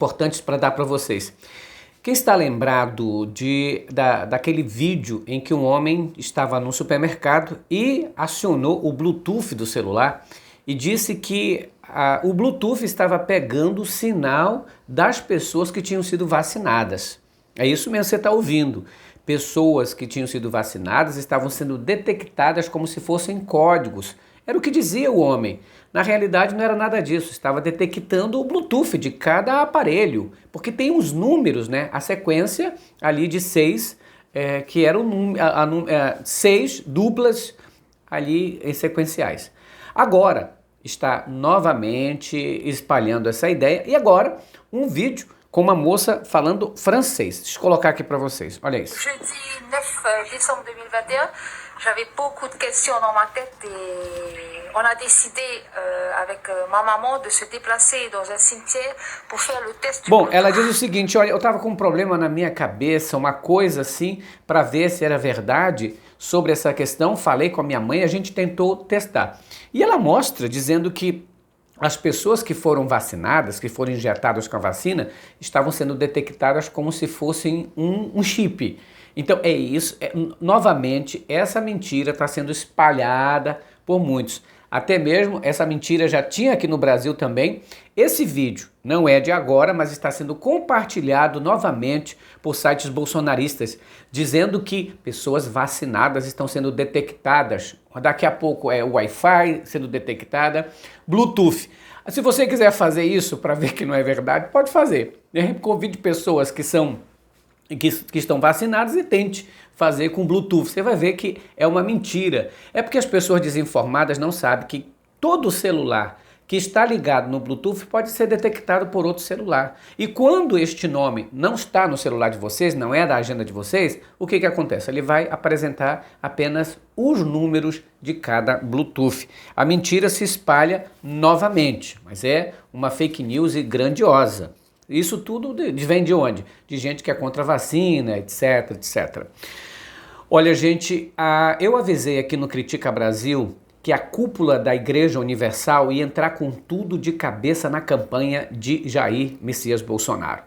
importantes para dar para vocês. Quem está lembrado daquele vídeo em que um homem estava no supermercado e acionou o Bluetooth do celular e disse que o Bluetooth estava pegando o sinal das pessoas que tinham sido vacinadas. É isso mesmo que você está ouvindo. Pessoas que tinham sido vacinadas estavam sendo detectadas como se fossem códigos. Era o que dizia o homem. Na realidade não era nada disso, estava detectando o Bluetooth de cada aparelho, porque tem uns números, né? A sequência ali de 6, que eram 6 duplas ali em sequenciais. Agora está novamente espalhando essa ideia e agora um vídeo com uma moça falando francês. Deixa eu colocar aqui para vocês, olha isso. Jeudi 9 décembre 2021, j'avais beaucoup de questions dans ma tête et on a décidé avec ma maman de se déplacer dans un cimetière pour faire le test. Bom, ela diz o seguinte, olha, eu estava com um problema na minha cabeça, uma coisa assim, para ver se era verdade sobre essa questão, falei com a minha mãe, a gente tentou testar. E ela mostra dizendo que as pessoas que foram vacinadas, que foram injetadas com a vacina, estavam sendo detectadas como se fossem um chip. Então é isso, novamente, essa mentira está sendo espalhada por muitos. Até mesmo essa mentira já tinha aqui no Brasil também. Esse vídeo não é de agora, mas está sendo compartilhado novamente por sites bolsonaristas, dizendo que pessoas vacinadas estão sendo detectadas. Daqui a pouco é o Wi-Fi sendo detectada, Bluetooth. Se você quiser fazer isso para ver que não é verdade, pode fazer. Convide pessoas que estão vacinadas e tente fazer com Bluetooth. Você vai ver que é uma mentira. É porque as pessoas desinformadas não sabem que todo celular que está ligado no Bluetooth pode ser detectado por outro celular. E quando este nome não está no celular de vocês, não é da agenda de vocês, o que acontece? Ele vai apresentar apenas os números de cada Bluetooth. A mentira se espalha novamente, mas é uma fake news grandiosa. Isso tudo vem de onde? De gente que é contra a vacina, etc, etc. Olha, gente, eu avisei aqui no Critica Brasil que a cúpula da Igreja Universal ia entrar com tudo de cabeça na campanha de Jair Messias Bolsonaro.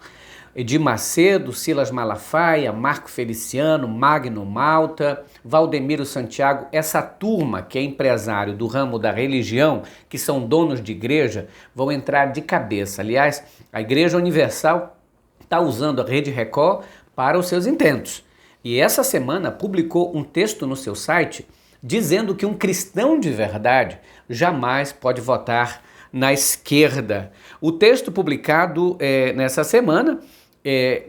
Edir Macedo, Silas Malafaia, Marco Feliciano, Magno Malta, Valdemiro Santiago, essa turma que é empresário do ramo da religião, que são donos de igreja, vão entrar de cabeça. Aliás, a Igreja Universal está usando a Rede Record para os seus intentos. E essa semana publicou um texto no seu site dizendo que um cristão de verdade jamais pode votar na esquerda. O texto publicado nessa semana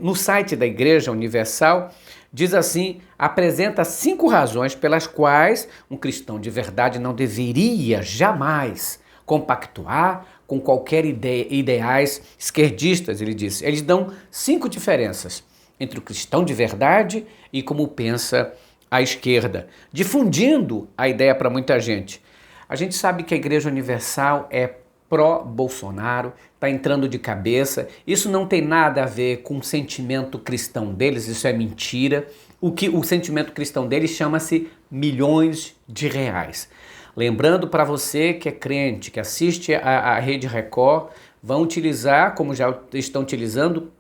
no site da Igreja Universal diz assim, apresenta 5 razões pelas quais um cristão de verdade não deveria jamais compactuar com qualquer ideais esquerdistas, ele disse. Eles dão 5 diferenças entre o cristão de verdade e como pensa a esquerda, difundindo a ideia para muita gente. A gente sabe que a Igreja Universal é pró-Bolsonaro, está entrando de cabeça. Isso não tem nada a ver com o sentimento cristão deles, isso é mentira. O sentimento cristão deles chama-se milhões de reais. Lembrando para você que é crente, que assiste a Rede Record, vão utilizar, como já estão utilizando,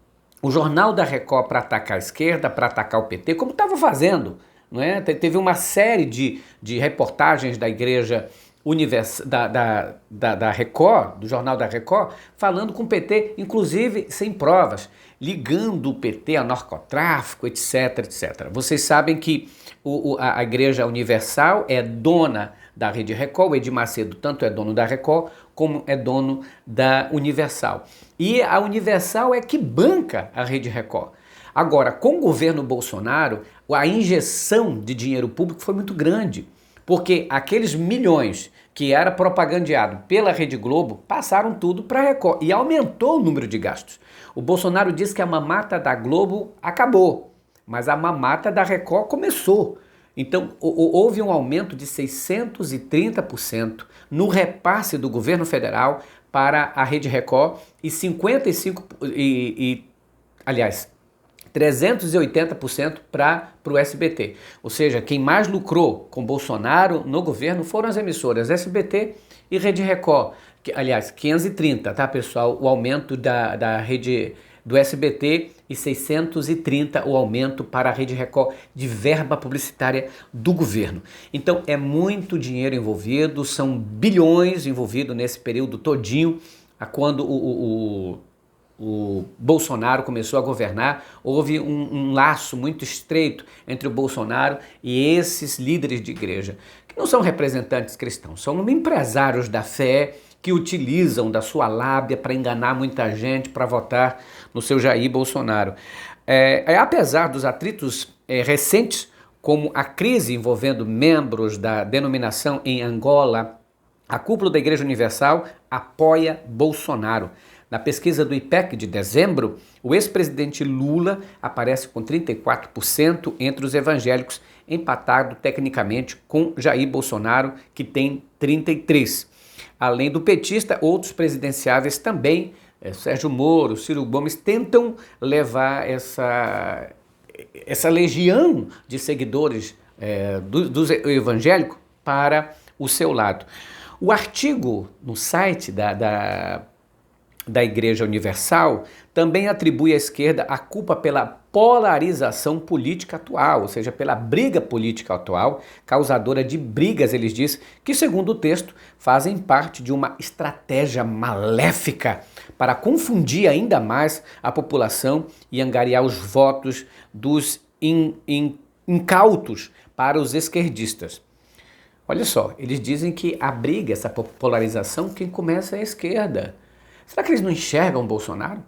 o Jornal da Record para atacar a esquerda, para atacar o PT, como estava fazendo. Não é? Teve uma série de reportagens da Igreja da Record, do Jornal da Record, falando com o PT, inclusive sem provas, ligando o PT a narcotráfico, etc, etc. Vocês sabem que a Igreja Universal é dona da Rede Record, o Edir Macedo tanto é dono da Record como é dono da Universal. E a Universal é que banca a Rede Record. Agora, com o governo Bolsonaro, a injeção de dinheiro público foi muito grande, porque aqueles milhões que era propagandeado pela Rede Globo passaram tudo para a Record e aumentou o número de gastos. O Bolsonaro disse que a mamata da Globo acabou, mas a mamata da Record começou. Então, houve um aumento de 630% no repasse do governo federal para a Rede Record e 380% para o SBT. Ou seja, quem mais lucrou com Bolsonaro no governo foram as emissoras SBT e Rede Record. aliás, 530, tá, pessoal? O aumento da rede do SBT e 630 o aumento para a Rede Record de verba publicitária do governo. Então é muito dinheiro envolvido, são bilhões envolvidos nesse período todinho, quando o Bolsonaro começou a governar, houve um laço muito estreito entre o Bolsonaro e esses líderes de igreja, que não são representantes cristãos, são empresários da fé que utilizam da sua lábia para enganar muita gente para votar no seu Jair Bolsonaro. Apesar dos atritos recentes, como a crise envolvendo membros da denominação em Angola, a cúpula da Igreja Universal apoia Bolsonaro. Na pesquisa do IPEC de dezembro, o ex-presidente Lula aparece com 34% entre os evangélicos, empatado tecnicamente com Jair Bolsonaro, que tem 33%. Além do petista, outros presidenciáveis também, Sérgio Moro, Ciro Gomes, tentam levar essa legião de seguidores do evangélico para o seu lado. O artigo no site da Igreja Universal também atribui à esquerda a culpa pela polarização política atual, ou seja, pela briga política atual, causadora de brigas, eles dizem, que segundo o texto, fazem parte de uma estratégia maléfica para confundir ainda mais a população e angariar os votos dos incautos para os esquerdistas. Olha só, eles dizem que a briga, essa polarização, quem começa é a esquerda. Será que eles não enxergam o Bolsonaro?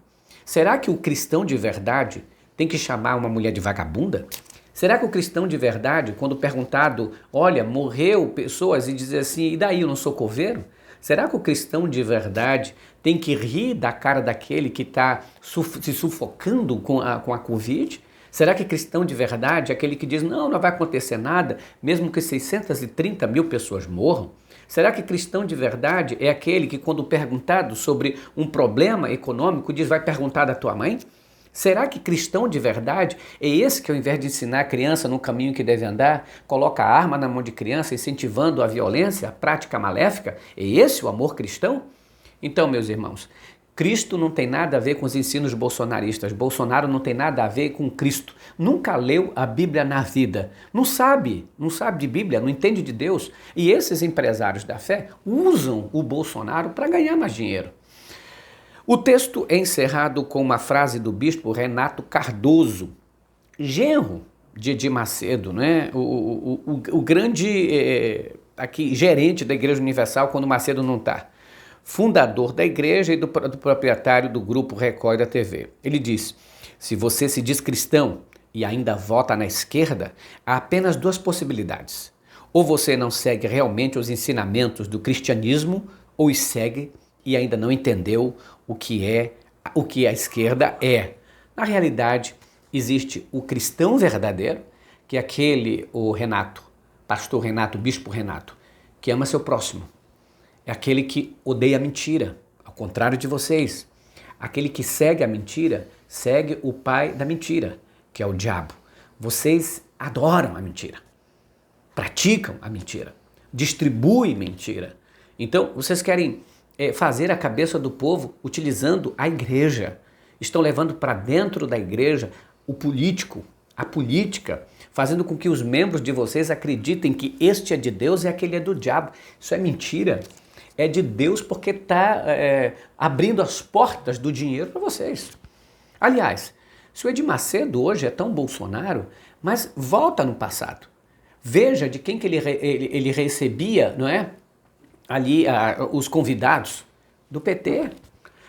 Será que o cristão de verdade tem que chamar uma mulher de vagabunda? Será que o cristão de verdade, quando perguntado, olha, morreu pessoas, e dizer assim, e daí, eu não sou coveiro? Será que o cristão de verdade tem que rir da cara daquele que está se sufocando com a Covid? Será que cristão de verdade é aquele que diz, não vai acontecer nada, mesmo que 630 mil pessoas morram? Será que cristão de verdade é aquele que, quando perguntado sobre um problema econômico, diz, vai perguntar da tua mãe? Será que cristão de verdade é esse que, ao invés de ensinar a criança no caminho que deve andar, coloca a arma na mão de criança, incentivando a violência, a prática maléfica? É esse o amor cristão? Então, meus irmãos, Cristo não tem nada a ver com os ensinos bolsonaristas. Bolsonaro não tem nada a ver com Cristo. Nunca leu a Bíblia na vida. Não sabe de Bíblia, não entende de Deus. E esses empresários da fé usam o Bolsonaro para ganhar mais dinheiro. O texto é encerrado com uma frase do bispo Renato Cardoso, genro de Edir Macedo, né? o grande gerente da Igreja Universal quando Macedo não está. Fundador da igreja e do proprietário do Grupo Record da TV. Ele diz, se você se diz cristão e ainda vota na esquerda, há apenas duas possibilidades. Ou você não segue realmente os ensinamentos do cristianismo, ou os segue e ainda não entendeu o que a esquerda é. Na realidade, existe o cristão verdadeiro, que é aquele, pastor Renato, bispo Renato, que ama seu próximo. É aquele que odeia a mentira, ao contrário de vocês. Aquele que segue a mentira, segue o pai da mentira, que é o diabo. Vocês adoram a mentira, praticam a mentira, distribuem mentira. Então, vocês querem fazer a cabeça do povo utilizando a igreja. Estão levando para dentro da igreja o político, a política, fazendo com que os membros de vocês acreditem que este é de Deus e aquele é do diabo. Isso é mentira. É de Deus porque está abrindo as portas do dinheiro para vocês. Aliás, se o Edir Macedo hoje é tão Bolsonaro, mas volta no passado. Veja de quem que ele recebia, não é? Ali os convidados do PT.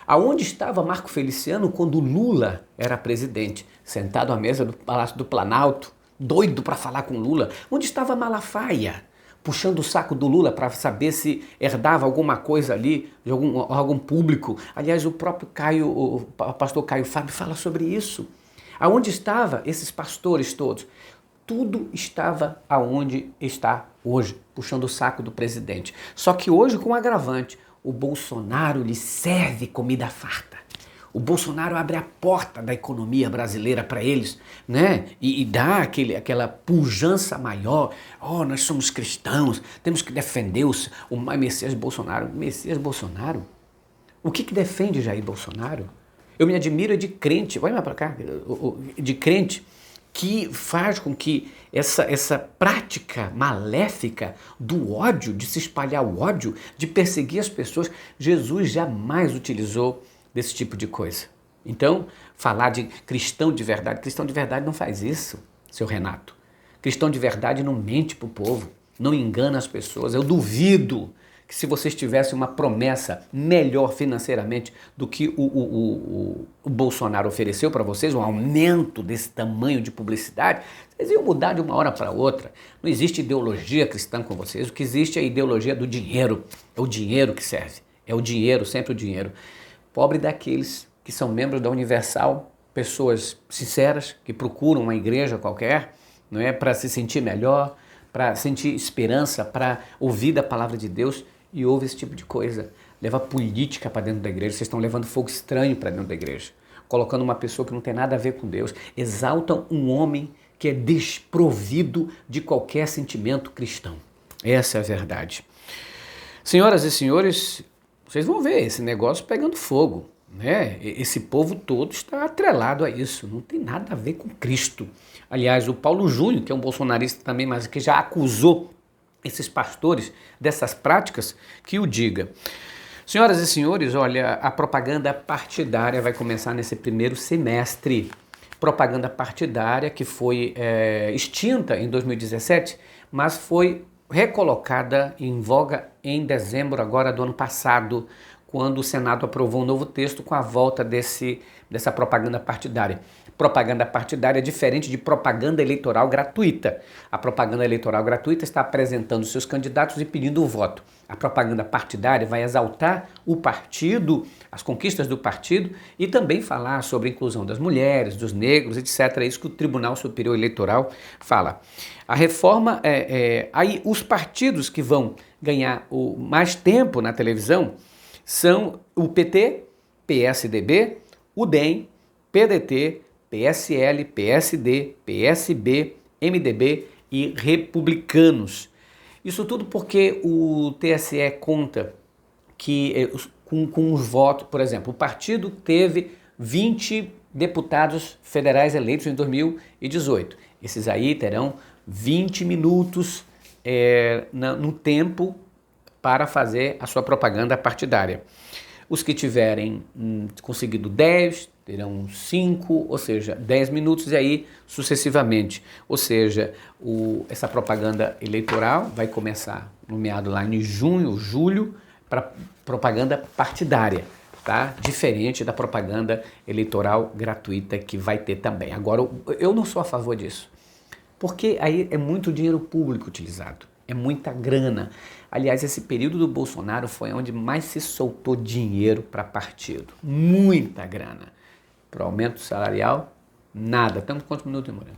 Aonde estava Marco Feliciano quando Lula era presidente? Sentado à mesa do Palácio do Planalto, doido para falar com Lula. Onde estava Malafaia? Puxando o saco do Lula para saber se herdava alguma coisa ali, de algum público. Aliás, o próprio o pastor Caio Fábio fala sobre isso. Aonde estavam esses pastores todos? Tudo estava aonde está hoje, puxando o saco do presidente. Só que hoje, com um agravante, o Bolsonaro lhe serve comida farta. O Bolsonaro abre a porta da economia brasileira para eles, né? E dá aquela pujança maior. Oh, nós somos cristãos, temos que defender o Messias Bolsonaro. Messias Bolsonaro? O que defende Jair Bolsonaro? Eu me admiro de crente, vai lá para cá, de crente que faz com que essa prática maléfica do ódio, de se espalhar o ódio, de perseguir as pessoas, Jesus jamais utilizou desse tipo de coisa. Então, falar de cristão de verdade não faz isso, seu Renato. Cristão de verdade não mente para o povo, não engana as pessoas. Eu duvido que se vocês tivessem uma promessa melhor financeiramente do que o Bolsonaro ofereceu para vocês, um aumento desse tamanho de publicidade, vocês iam mudar de uma hora para outra. Não existe ideologia cristã com vocês, o que existe é a ideologia do dinheiro. É o dinheiro que serve, é o dinheiro, sempre o dinheiro. Pobre daqueles que são membros da Universal, pessoas sinceras, que procuram uma igreja qualquer, não é, para se sentir melhor, para sentir esperança, para ouvir da palavra de Deus, e ouve esse tipo de coisa. Leva política para dentro da igreja, vocês estão levando fogo estranho para dentro da igreja, colocando uma pessoa que não tem nada a ver com Deus, exaltam um homem que é desprovido de qualquer sentimento cristão. Essa é a verdade. Senhoras e senhores, vocês vão ver esse negócio pegando fogo, né? Esse povo todo está atrelado a isso, não tem nada a ver com Cristo. Aliás, o Paulo Júnior, que é um bolsonarista também, mas que já acusou esses pastores dessas práticas, que o diga. Senhoras e senhores, olha, a propaganda partidária vai começar nesse primeiro semestre. Propaganda partidária que foi extinta em 2017, mas foi recolocada em voga em dezembro agora do ano passado, quando o Senado aprovou um novo texto com a volta dessa propaganda partidária. Propaganda partidária é diferente de propaganda eleitoral gratuita. A propaganda eleitoral gratuita está apresentando seus candidatos e pedindo o voto. A propaganda partidária vai exaltar o partido, as conquistas do partido e também falar sobre a inclusão das mulheres, dos negros, etc. É isso que o Tribunal Superior Eleitoral fala. A reforma, aí os partidos que vão ganhar mais tempo na televisão são o PT, PSDB, o DEM, PDT, PSL, PSD, PSB, MDB e Republicanos. Isso tudo porque o TSE conta que com os votos, por exemplo, o partido teve 20 deputados federais eleitos em 2018. Esses aí terão 20 minutos no tempo para fazer a sua propaganda partidária. Os que tiverem conseguido 10, terão 5, ou seja, 10 minutos e aí sucessivamente. Ou seja, essa propaganda eleitoral vai começar no meado lá em junho, julho, para propaganda partidária, tá? Diferente da propaganda eleitoral gratuita que vai ter também. Agora, eu não sou a favor disso, porque aí é muito dinheiro público utilizado. É muita grana. Aliás, esse período do Bolsonaro foi onde mais se soltou dinheiro para partido. Muita grana. Para o aumento salarial, nada. Tanto quantos minutos, Moreno?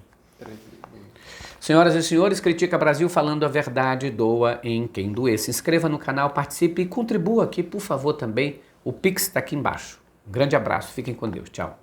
Senhoras e senhores, Critica Brasil falando a verdade, doa em quem doer. Se inscreva no canal, participe e contribua aqui, por favor, também. O Pix está aqui embaixo. Um grande abraço, fiquem com Deus. Tchau.